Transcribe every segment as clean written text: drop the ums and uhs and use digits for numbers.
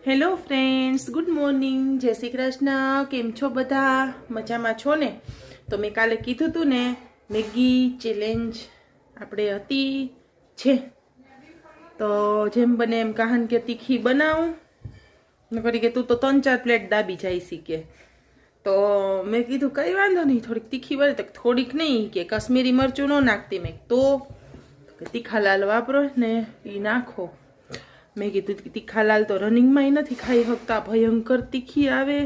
Hello friends, good morning, જય શ્રી કૃષ્ણ. કેમ છો બધા? મજામાં છો ને? તો મેં કાલે કીધું હતું ને, મેગી ચેલેન્જ આપણે હતી છે. તો જેમ બને એમ કહાન કે તીખી બનાવું ન કરી કે તું તો 3-4 પ્લેટ દાબી જાય શીખે. તો મેં કીધું કંઈ વાંધો નહીં, થોડીક તીખી બને. તો થોડીક નહીં કે કશ્મીરી મરચું ન નાખતી મેં, તો તીખા લાલ વાપરો ને એ નાખો. મેં કીધું તીખાલાલ તો રનિંગમાં નથી ખાઈ શકતા, ભયંકર તીખી આવે.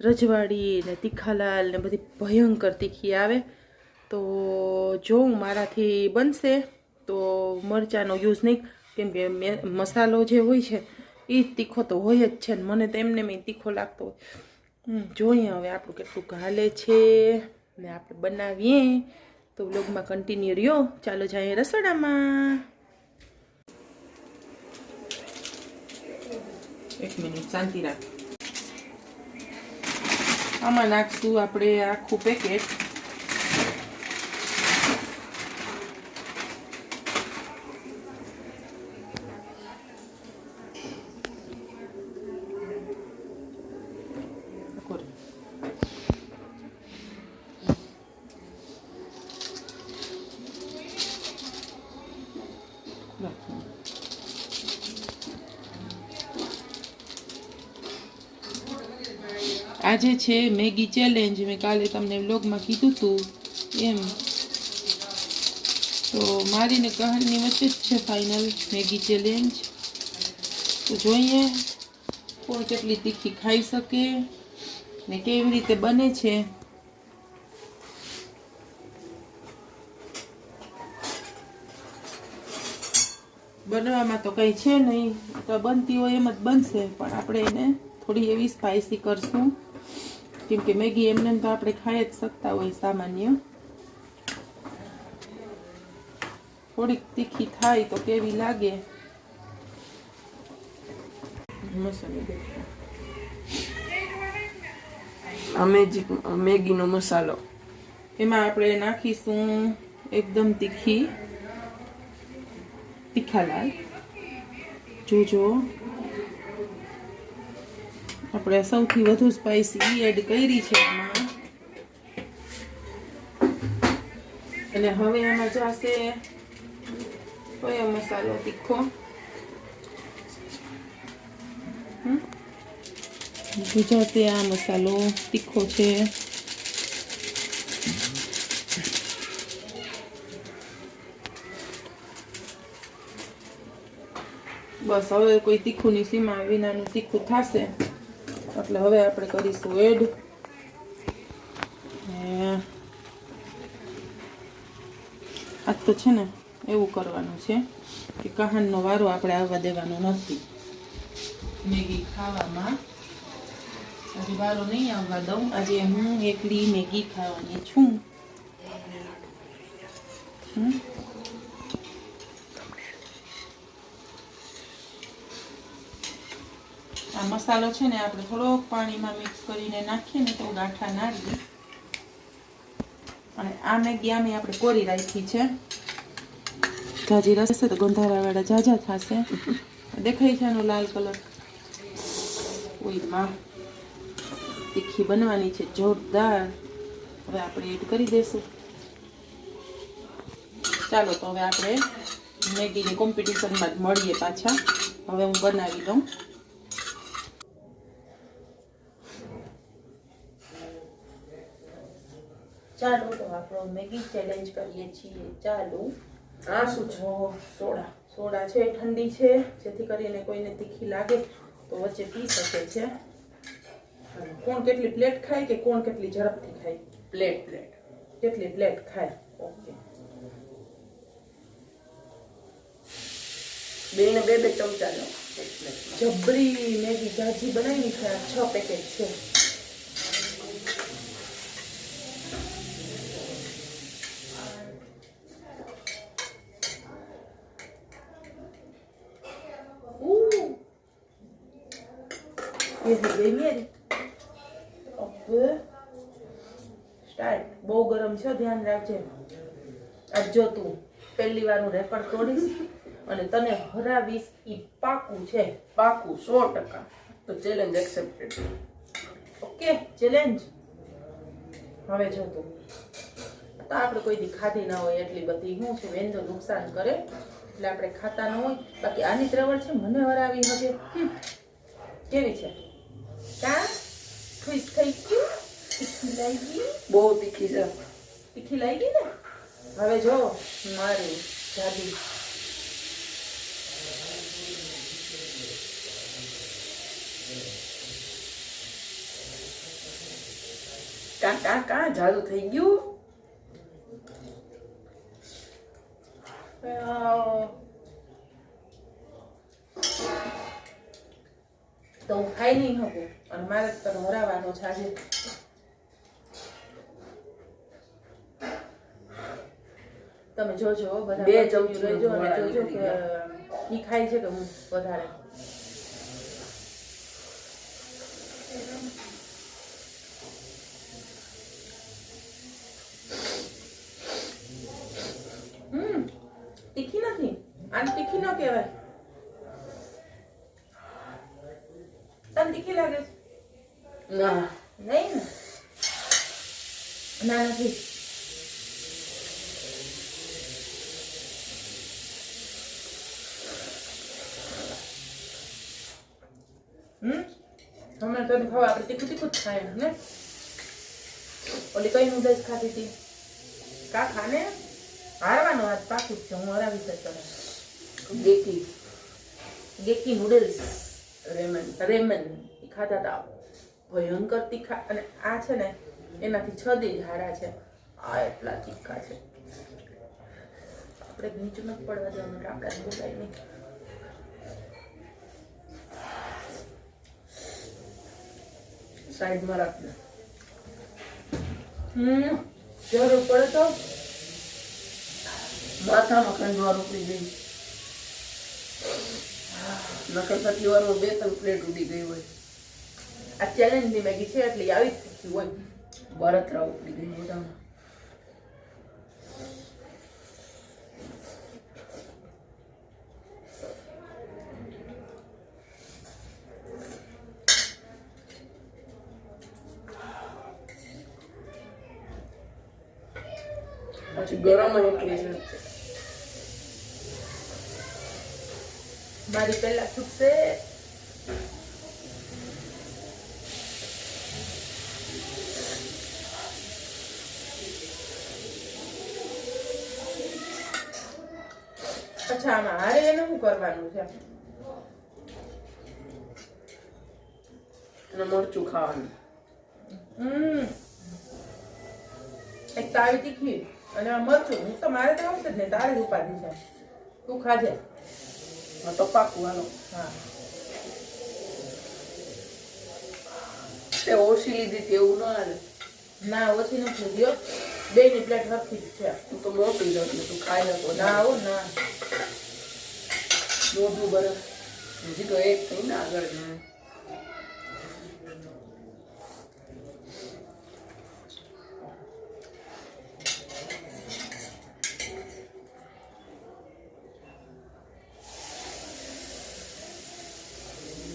રજવાડી ને તીખાલાલ ને બધી ભયંકર તીખી આવે. તો જોઉં મારાથી બનશે તો મરચાંનો યુઝ નહીં, કેમ કે મસાલો જે હોય છે એ તીખો તો હોય જ છે ને, મને તો એમને મેં તીખો લાગતો હોય. જોઈએ હવે આપણું કેટલું હાલે છે ને આપણે બનાવીએ. તો વ્લોગમાં કન્ટિન્યુ રહ્યો. ચાલો જઈએ રસોડામાં. એક મિનિટ શાંતિ રાખ. આમાં નાખશું આપણે આખું પેકેટ. આજે છે મેગી ચેલેન્જ. મેં કાલે તમને વ્લોગમાં કીધું હતું એમ. તો મારી ને કહાનની વચ્ચે જ છે ફાઇનલ મેગી ચેલેન્જ. તો જોઈએ કોણ કેટલી તીખી ખાઈ શકે ને કેવી રીતે બને છે. બનવામાં તો કંઈ છે નહીં, તો બનતી હોય એમ જ બનશે, પણ આપણે એને થોડી એવી સ્પાઇસી કરશું, કેમ કે મેગી એમને તો આપણે ખાઈ જ શકતા હોય સામાન્ય. થોડીક તીખી થાય તો કેવી લાગે. મેગીનો મસાલો એમાં આપણે નાખીશું એકદમ તીખાલાલ. જોજો આપણે સૌથી વધુ સ્પાઇસી એડ કરી છે એમાં. અને હવે આમાં જશે કયો મસાલો તીખો? ગુજરાતી આ મસાલો તીખો છે. બસ હવે કોઈ તીખુંની સીમા વિનાનું તીખું થશે એટલે હવે આપણે કરીશું એડ. આ તો છે ને એવું કરવાનું છે કે કહાનનો વારો આપણે આવવા દેવાનો નથી મેગી ખાવામાં. આજે વારો નહીં આવવા દઉં. આજે હું એકલી મેગી ખાવાની છું. આ મસાલો છે ને આપણે થોડોક પાણીમાં મિક્સ કરીને નાખીએ ને તો ગાંઠા ના રહે. અને આ મેગી આમે આપણે કોરી રાખી છે. જાજી રસશે તો ગંધારાવાળા જાજા થશે. દેખાય છે આનો લાલ કલર. ઓઈમાં તીખી બનવાની છે જોરદાર. હવે આપણે એડ કરી દઈશું. ચાલો તો હવે આપણે મેગીની કોમ્પિટિશનમાં જ મળીએ પાછા. હવે હું બનાવી દઉં. ચાલો તો આપણો મેગી ચેલેન્જ કરીએ છીએ. ચાલો. આ શું છે? સોડા છે, ઠંડી છે, જેથી કરીને કોઈને તીખી લાગે તો વચ્ચે પી શકે છે. કોણ કેટલી પ્લેટ ખાય કે કોણ કેટલી ઝડપથી ખાય? પ્લેટ કેટલી પ્લેટ ખાય? ઓકે. બેને બે ચમચા લો. જબરી મેગી જાજી બનાવી છે. 6 પેકેટ છે. સ્ટાર્ટ. બહુ ગરમ છે, ધ્યાન રાખજે. આજ જો તું પહેલી વાર હું રેકોર્ડ તોડીશ અને તને હરાવીશ ઈ પાકું છે. પાકું 100%. તો ચેલેન્જ એક્સેપ્ટેડ. Okay challenge. હવે જો તો આપણે કોઈ દી ખાધી ના હોય એટલી બધી શું છે વેંદો નુકસાન કરે એટલે આપણે ખાતા ન હોય. બાકી આની ત્રવળ છે મને હરાવી હવે કેવી છે કા ખુશ થઈ ગયું. તીખી લાગી બહુ તીખી છે. તીખી લાગી ને. હવે જો મારી જાદુ કા જાદુ થઈ ગયું. તો હું ખાઈ નહીં શકું અને મારે તને હરાવવાનો છે આજે. તમે જોજો બધા બે ચમચી રહેજો અને જોજો કે ઈ ખાય છે કે હું વધારે. તીખી નથી. આને તીખી ન કહેવાય. તને તીખી લાગે છે? ના નહીં ને. ના નથી. હમણાં તને ખાવા આપણે તીખું તીખું જ ખાય ને. ઓલી કઈ નૂડલ્સ ખાધી હતી કા ખાને હારવાનો હાથ પાકું જ છે. હું હરાવી શકતો ગેકી નૂડલ્સ રેમન ખાતા હતા ભયંકર તીખા. અને આ છે ને એનાથી 6 દી હારા છે. આ એટલા તીખા છે આપણે નીચું નથી પડવા દેવાનું આપણે બોલાય નહીં. સાઈડમાં રાખજો. જરૂર પડે તો માથામાં ખંડવા રોકડી ગઈ. નકર કેટલી વારમાં 2-3 પ્લેટ ઉડી ગઈ હોય. આ ચેલેન્જ ની મેગી છે એટલે આવી જ થતી હોય. બળતરા ઉડી ગઈ મોઢામાં. પછી ગરમ એટલી છે. મારી પહેલા છૂટશે. અચ્છા આમાં હારે એને શું કરવાનું છે? અને મરચું ખાવાનું. એક તાવી તીખી અને આ મરચું. હું તો મારે તો આવશે જ ને તારે જ ઉપાધિ છે. તું ખાજે. હા તો પાકું હાલો. હા તે ઓછી લીધી હતી એવું ના હાલે. ના ઓછી નથી લીધી. 2 ની પ્લેટ હરખી જ છે. તું તો મોટી જ હતી તું ખાઈ શકો. ના આવું ના મોઢું બરફ હજી તો એક થઈ ને આગળ.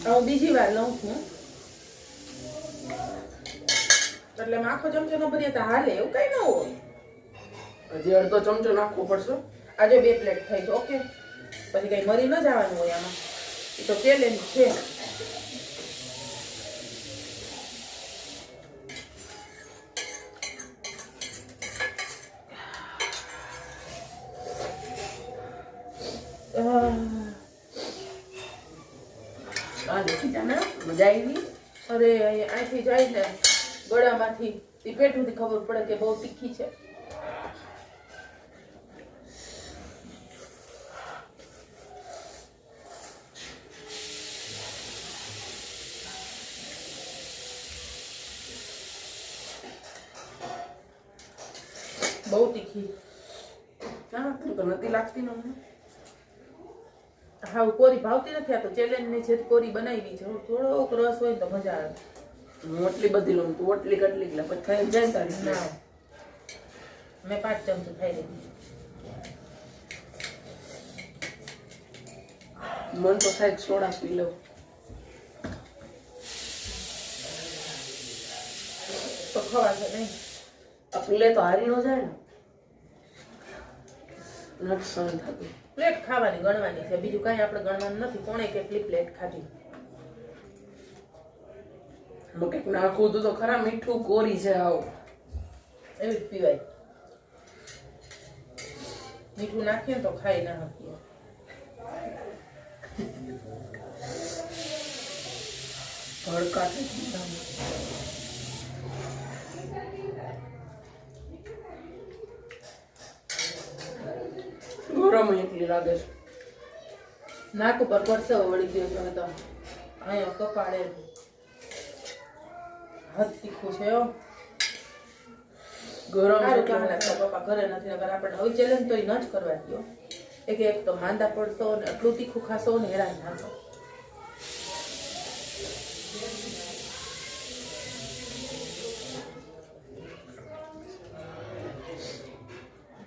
હું બીજી વાર લઉં છું એટલે આખો ચમચો નો ભરીએ તો હાલે એવું કઈ ન હોય. હજી અડધો ચમચો નાખવો પડશે. આજે 2 પ્લેટ થઈ છે. ઓકે પછી કઈ મરી ન જવાનું હોય આમાં. એ તો ચેલેન્જ છે. મજા આવી. અરે અહીંથી જાય ને ગળામાંથી પેટ સુધી ખબર પડે કે બહુ તીખી છે. બહુ તીખી. ના તું તો નથી લાગતી ને અમને. હા કોરી ભાવતી નથી. આ તો ચેલેન્જ ની છે કોરી બનાવી છે. થોડોક રસ હોય તો મજા આવે. હું એટલી બધી લઉં તું એટલી કેટલી એટલે પછી થઈ જાય તારી. ના મેં 5 ચમચી ખાઈ લીધી. મન તો સાહેબ સોડા પી લઉં તો ખવાશે નહીં. આ પીલે તો હારી ન જાય ને નથી સહન થતું પ્લેટ ખાવાની ગણવાની છે, બીજું કાંઈ આપણે ગણવાનું નથી. કોણે કેટલી પ્લેટ ખાધી? એમાં કંઈક નાખવું હતું તો ખરા. મીઠું કોરી છે આવો એવી જ પીવાય. મીઠું નાખીએ ને તો ખાઈ ના શકીએ. ભડકા થઈ ગયા. ગરમ એટલી લાગે છે. નાક ઉપર પરસેવો વળી ગયો છે હવે તો. અહીંયા કપાળે હાથ તીખું છે હો. ગરમ સારું એટલી કે લાગે. પપ્પા ઘરે નથી, નકર આપણે હવે ચેલેન્જ તો ઈ ન જ કરવા દો. એક તો માંદા પડશો ને આટલું તીખું ખાશો ને હેરાન થશો.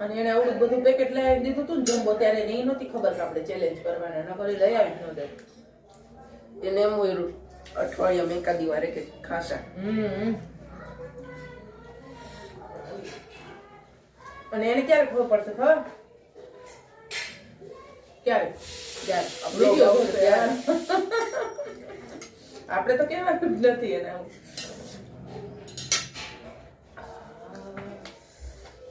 અને એને આવડું બધું પેકેટ લઈ આવી દીધું હતું ને જમ્બો, ત્યારે એને ઈ નહોતી ખબર કે આપણે ચેલેન્જ કરવાના, નકર ઈ લઈ આવી જ ન દે. એને એમ હોય અઠવાડિયામાં એકાદી વારે કે ખાસા. અને એને ક્યારે ખબર પડશે ખબર? ક્યારે? ત્યારે વિડીયો આપણો જોશે યાર. આપણે તો કહેવાનું જ નથી એને.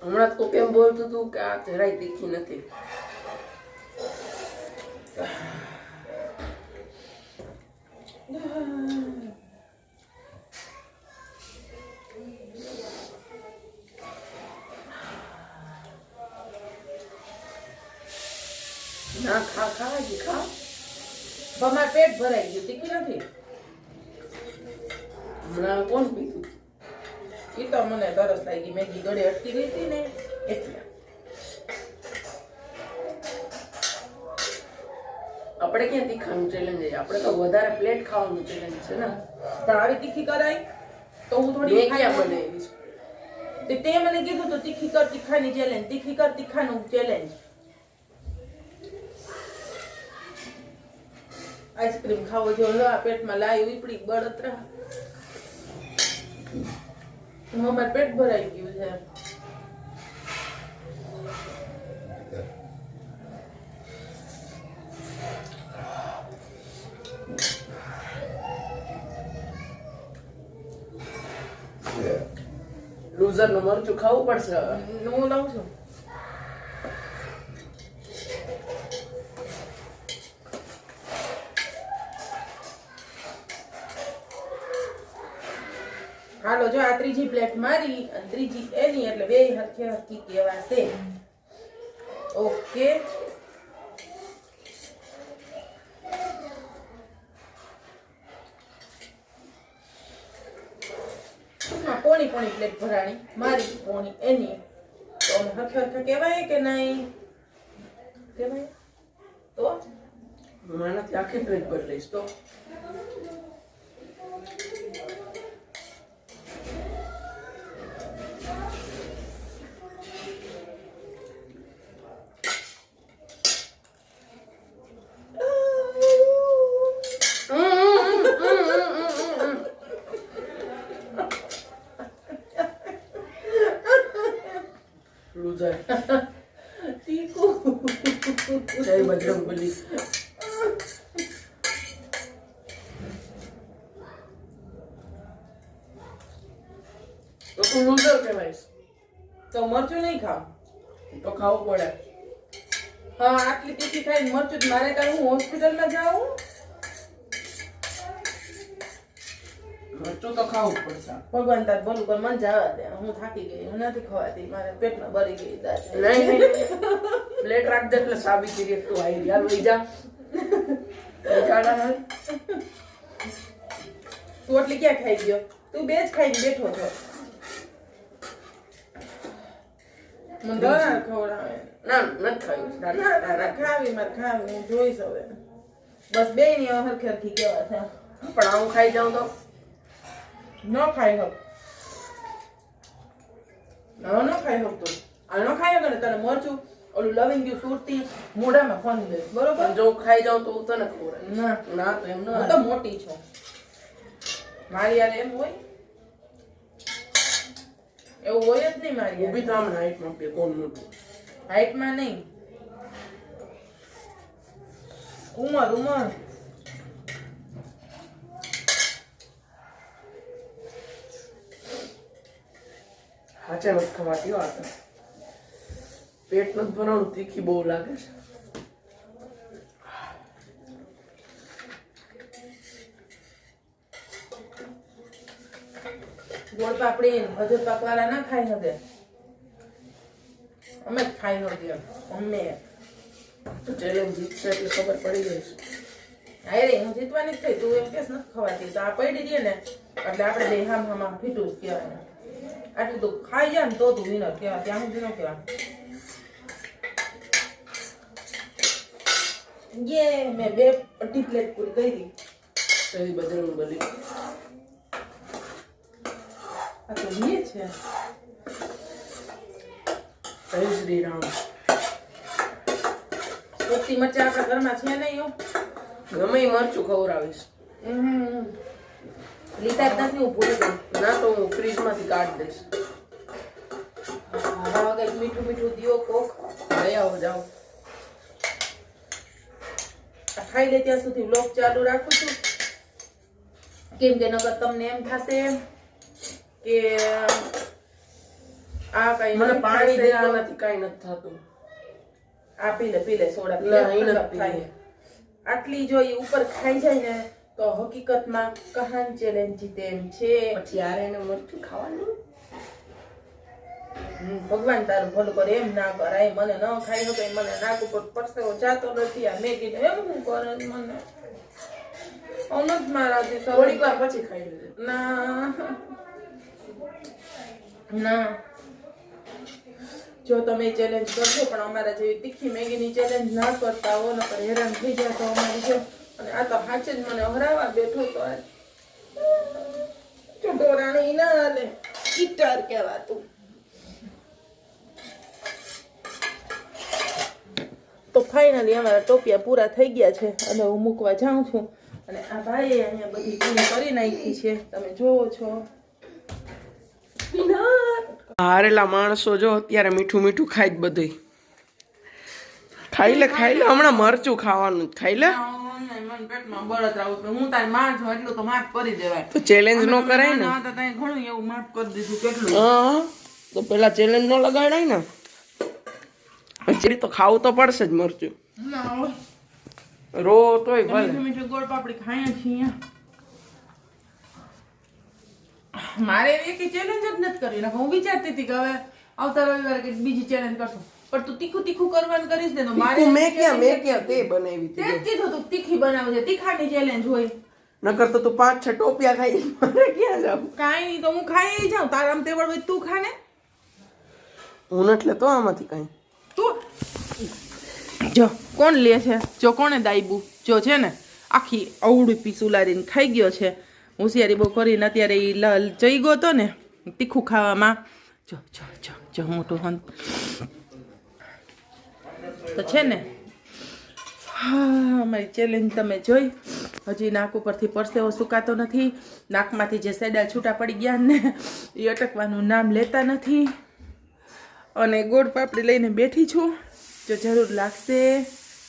હમણાં તો કેમ બોલતું હતું કે આ જરાય તીખી નથી. ના ખા ખા હજી ખા. પણ મારું પેટ ભરાઈ ગયું, તીખી નથી. હમણાં કોણ પીતું? ઈ તો મને તરસ લાગી, મેગી ગળે અટકી ગઈ હતી ને એટલે. આપણે ક્યાં તીખાનું ચેલેન્જ છે? આપણે તો વધારે પ્લેટ ખાવાનું ચેલેન્જ છે ને. પણ આવી તીખી કરાય તો હું થોડી મેં ક્યાં ખાઈ બનાવી છે? તે મને કીધું તો તીખી કર તીખાની ચેલેન્જ, તીખી કર તીખાનું ચેલેન્જ. આઈસ્ક્રીમ ખાવો જો લો, આ પેટમાં લાઈ ઉપડી બળતરા. અમાર પેટ ભરાઈ ગયું છે. લૂઝર નું મરચું ખાવું પડશે. હું લઉં છું. હાલો જો આ ત્રીજી પ્લેટ મારી અને ત્રીજી એની, એટલે બે હરખી હરખી કહેવાશે. ઓકે. પોણી પોણી પ્લેટ ભરાણી, મારી પોણી એની, તો હરખા હરખા કહેવાય કે નહીં કહેવાય? તો હું આનાથી આખી પ્લેટ ભરી લઈશ તો. લૂઝર. તીખું. જય બજરંગબલી. તો તું લૂઝર કહેવાઈશ. તો મરચું નહીં ખાવ? તો ખાવું પડે. હા, આટલી તીખી ખાઈને મરચું જ મારે કાંઈ હું હોસ્પિટલમાં જાઉં? મરચું તો ખાવું જ પડશે. ભગવાન તાર ભલું કર, મન જવા દે. હું થાકી ગઈ, હું નથી ખવાતી, મારે પેટમાં બળી ગઈ દાળ. નહીં પ્લેટ રાખ દે એટલે સાબી કરી એક તું આવી યાર લઈ જા. તું એટલી ક્યાં ખાઈ ગયો? તું બે જ ખાઈને બેઠો છો. મને દરાર ખવડાવે. ના નથી ખાયું. ના ના ના, ખાવી મારે ખાવી, હું જોઈશ હવે. બસ બે ની હરખી હરખી કેવા છે. પણ આવું ખાઈ જાઉં તો ન ખાઈ હક. ન ખાઈ હક તું. આ ન ખાઈ હક ને તને મરચું ઓલું લવિંગી સુરતી મોઢામાં ફોન દે બરોબર. પણ જો ખાઈ જાઉં તો હું તને ખવડાવીશ. ના ના તો એમ ન હું તો મોટી છું, મારી યાર એમ હોય એવું હોય જ નહીં. મારી ઊભી તો આમ હાઈટમાં બે કોણ મોટું. હાઈટમાં નહીં, ઉમર હાચે નથી ખવાતી વાત. પેટ નથી ભરાણું, તીખી બહુ લાગે છે. ગોળ પાપડી હજુ પકવાના ના ખાઈ શકે, અમે જ ખાઈ નથી અમે. તો ચેલેન્જ જીતશે એટલે ખબર પડી જશે. હા રે હું જીતવાની જ થઈ, તું એમ કેસ નથી ખવાતી તો આ પડી દે ને એટલે આપણે બે હામ ફીટું જ કહેવાય. આટલું તું ખાઈ જાય ને તો તું વિનર કહેવાય, ત્યાં સુધી ન કહેવાય. યે મેં 2 અઢી પ્લેટ પૂરી કરી. સહી બજરંગ બલી. આ તો યે છે જય શ્રી રામ. સુરતી મરચાં આપણા ઘરમાં છે નહીં એવું. ગમે ઈ મરચું ખવડાવીશ. લીધા જ નથી, હું ભૂલી ગઈ. ના તો હું ફ્રીજમાંથી કાઢી દઈશ. હવે કંઈક મીઠું મીઠું દિયો કોક લઈ આવો જાઓ. આ ખાઈ લે ત્યાં સુધી વ્લોગ ચાલુ રાખું છું, કેમ કે નકર તમને એમ થશે કે આ કઈ મને નથી પાણી થશે, દેવામાંથી કાંઈ નથી થતું. આ પી લે સોડા પી ના, લે, ઈ નથી ઠંડક થાય. પીવી. આટલી જો ઈ ઉપર ખાઈ જાય ને તો હકીકતમાં કહાન ચેલેન્જ જીતે એમ છે. પછી યાર એને મરચું ખાવાનું. ભગવાન તારું ભલું કરે, એમ ના કરાય. મને ન ખાઈ શકે, મને નાક ઉપર પરસેવો જાતો નથી. આ મેગી એમ શું કરે મને અનજ મારાથી થોડીક વાર પછી ખાઈ લેજે. ના જો તમે ચેલેન્જ કરશો પણ અમારા જેવી તીખી મેગીની ચેલેન્જ ના કરતા હો, નકર હેરાન થઈ જાય તો અમારી જો. અને આ તો સાચે જ મને હરાવા બેઠો તો આ ચોટોરાણી ના હાલે, કીટર કહેવાતું. તો ફાઇનલી અમારા ટોપિયા પૂરા થઈ ગયા છે અને હું મૂકવા જાઉં છું. અને આ ભાઈએ અહીંયા બધી પૂરી કરી નાખી છે, તમે જોવો છો. હારેલા માણસો જો અત્યારે મીઠું મીઠું ખાઈ જ બધું. ખાઈ લે હમણાં મરચું ખાવાનું જ. ખાઈ લે. પેટમાં બળતરા આવું, હું તારી માં છું એટલું તો માફ કરી દેવાય. તો ચેલેન્જ નો કરાય ને. તો તને ઘણું એવું માફ કરી દીધું. કેટલું હા તો પેલા ચેલેન્જ નો લગાડાય ને. પછી તો ખાવું તો પડશે જ મરચું. ના હોય. રો તોય ભલે. મીઠું મીઠું ગોળ પાપડી ખાઈએ છીએ. મારે એક ચેલેન્જ જ નથી કરી નાખો. હું વિચારતી હતી કે હવે આવતા રવિવારે કે બીજી ચેલેન્જ કરશું, પણ તું તીખું કરવાનું કરીશ ને તો મારે મેં ક્યાં તે બનાવી તે જ કીધું તું તીખી બનાવજે, તીખાની ચેલેન્જ હોય. નકર તો તું 5-6 ટોપિયા ખાઈ મારે ક્યાં જાવ. કાઈ નહીં તો હું ખાઈ જાઉં, તારામ તેવડ હોય તું ખા ને. હું એટલે તો આમાંથી કઈ તું જો કોણ લે છે, જો કોણે દાઈબુ જો છે ને આખી અવળી પીસું લારીને ખાઈ ગયો છે. હોશિયારી બહુ કરીને અત્યારે એ જઈ ગયો તો ને તીખું ખાવામાં. જો જો જો જો મોટું હન તો છે ને. હા અમારી ચેલેન્જ તમે જોઈ. હજી નાક ઉપરથી પરસેવો સુકાતો નથી, નાકમાંથી જે સેડા છૂટા પડી ગયા ને એ અટકવાનું નામ લેતા નથી. અને ગોળ પાપડી લઈને બેઠી છું, જો જરૂર લાગશે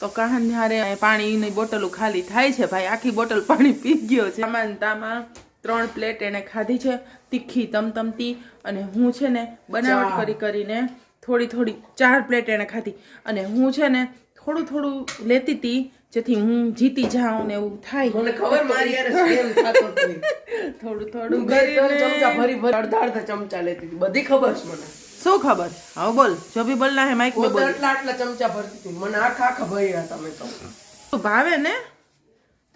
તો કહાન હારે પાણીની બોટલો ખાલી થાય છે. ભાઈ આખી બોટલ પાણી પી ગયો છે. સામાનતામાં 3 પ્લેટ એને ખાધી છે, તીખી તમતમતી. અને હું છે ને બનાવટ કરીને થોડી 4 પ્લેટ એને ખાધી. અને હું છે ને થોડું લેતી હતી જેથી હું જીતી જાઉં ને એવું થાય. મને ખબર મારી યાર સ્કેમ થાતો તો. થોડું ચમચા ભરી અડધા ચમચા લેતી હતી. બધી ખબર છે મને. શું ખબર? હવે બોલ, જો ભી બોલના હે માઇક में बोल. આટલા ચમચા ભરતી હતી. મને આખા ભર્યા તમે તો ભાવે ને?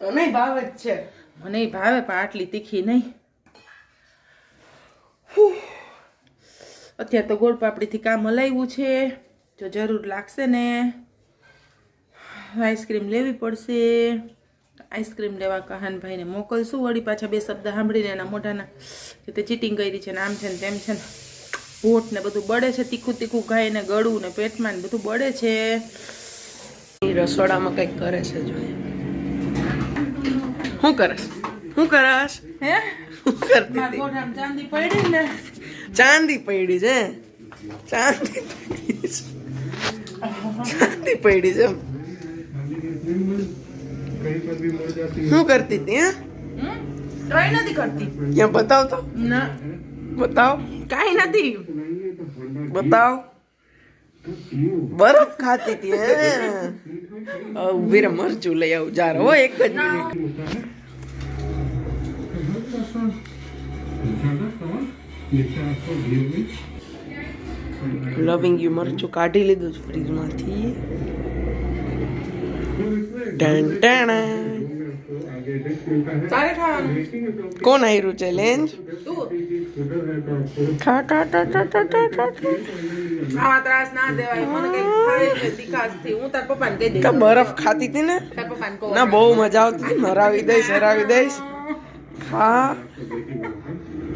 તો નહીં ભાવે જ છે. મને ભાવે પણ આટલી તીખી નહીં. અત્યારે તો ગોળ પાપડીથી કામ હલાવ્યું છે. જો જરૂર લાગશે ને આઈસ્ક્રીમ લેવી પડશે. આઈસ્ક્રીમ લેવા કહાનભાઈને મોકલશું. વળી પાછા 2 શબ્દ સાંભળીને એના મોઢાના કે તે ચીટિંગ કરી છે ને આમ છે ને તેમ છે ને. હોઠ ને બધું બળે છે, તીખું તીખું ખાઈને ગળું ને પેટમાં ને બધું બળે છે. રસોડામાં કંઈક કરે છે જોઈએ. શું કરસ? શું કરસ? હે શું કરતી મારા હતી? ગોઠામાં ચાંદી પડી ને ચાંદી પડી છે. ચાંદી પડી છે. ચાંદી પડી છે. શું કરતી હતી? હે ટ્રાય નથી કરતી. ક્યાં બતાવ તો, ના બતાવ, કાઈ નથી. બતાવ. બરફ ખાતી હતી. હે ઉભી રે, મરચું લઈ આવું જાર. હો એક જ મિનિટ. લવિંગ યુ મરચું કાઢી લીધું છે ફ્રીજમાંથી. Ton ton. તારે ખાવાનું. કોણ આયરું ચેલેન્જ? તું ખા ખા ખા ખા ખા ખા ખા. આવા ત્રાસ ના દેવાય. મને કઈ થાય છે તીખાશથી. હું તાર પપ્પાને કહી દઈશ. તો બરફ ખાતી હતી ને? તાર પપ્પાને કહું. ના બહુ મજા આવતી હતી. હરાવી દઈશ, હરાવી દઈશ. ખા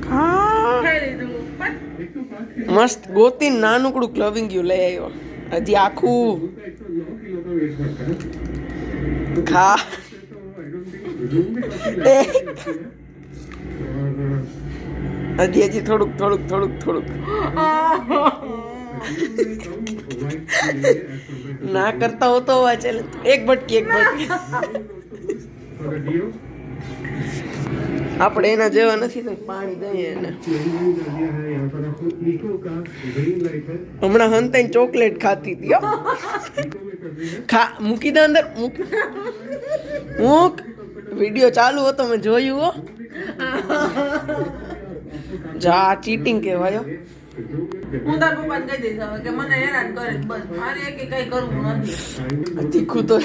ખા. ખાઈ લીધું. પણ મસ્ત ગોતીને નાનકડું લવિંગ યુ લઈ આવ્યો. હજી આખું ખા. હજી થોડુંક થોડુંક થોડુંક થોડુંક. ના કરતા હો તો આ ચેલેન્જ. એક બટકી, એક બટકી. આપણે એના જેવા નથી તો પાણી દઈએ એને. હમણાં હંતાઈ ચોકલેટ ખાતી હતી. હો. ખા, મૂકી દે અંદર. મૂક. વિડિયો ચાલુ હતો, મેં જોયું. હો જા, ચીટિંગ કહેવાય. હું તાર પપ્પાને કહી દઈશ હવે કે મને હેરાન કરે છે. બસ મારે એક કઈ કરવું નથી. તીખું તો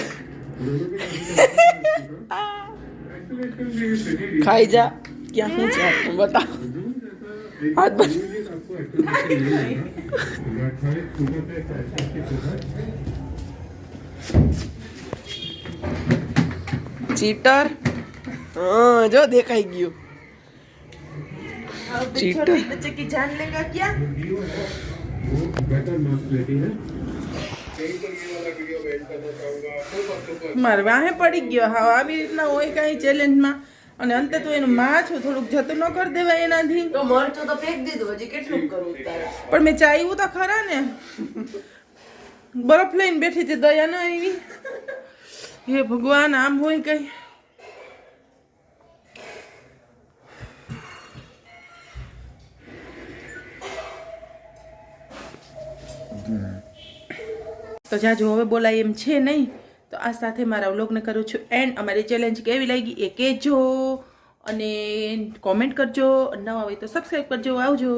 ખાઈ જા. ક્યાં શું છે હાથમાં? બતાવ. હાથ બસ. ચીટર. હા જો દેખાઈ ગયું. चीटर। छोटी बच्चे की जान लेगा क्या? મારે વાહે પડી ગયો. હા આવી રીતના હોય કઈ ચેલેન્જમાં અને અંતે તો એનું માં છું થોડુંક જતું ન કરી દેવાય એનાથી. તો મરચું તો ફેંક દીધું, હજી કેટલું કરું તારે? પણ મેં ચાહ્યું તો ખરા ને. બરફ લઈને બેઠી હતી, દયા ન આવી. હે ભગવાન, આમ હોય કઈ. તો જાજો હવે બોલાય એમ છે નહીં. તો આ સાથે મારા વ્લોગને કરું છું એન્ડ. અમારી ચેલેન્જ કેવી લાગી એ કહેજો અને કોમેન્ટ કરજો. નવા હોય તો સબસ્ક્રાઈબ કરજો. આવજો.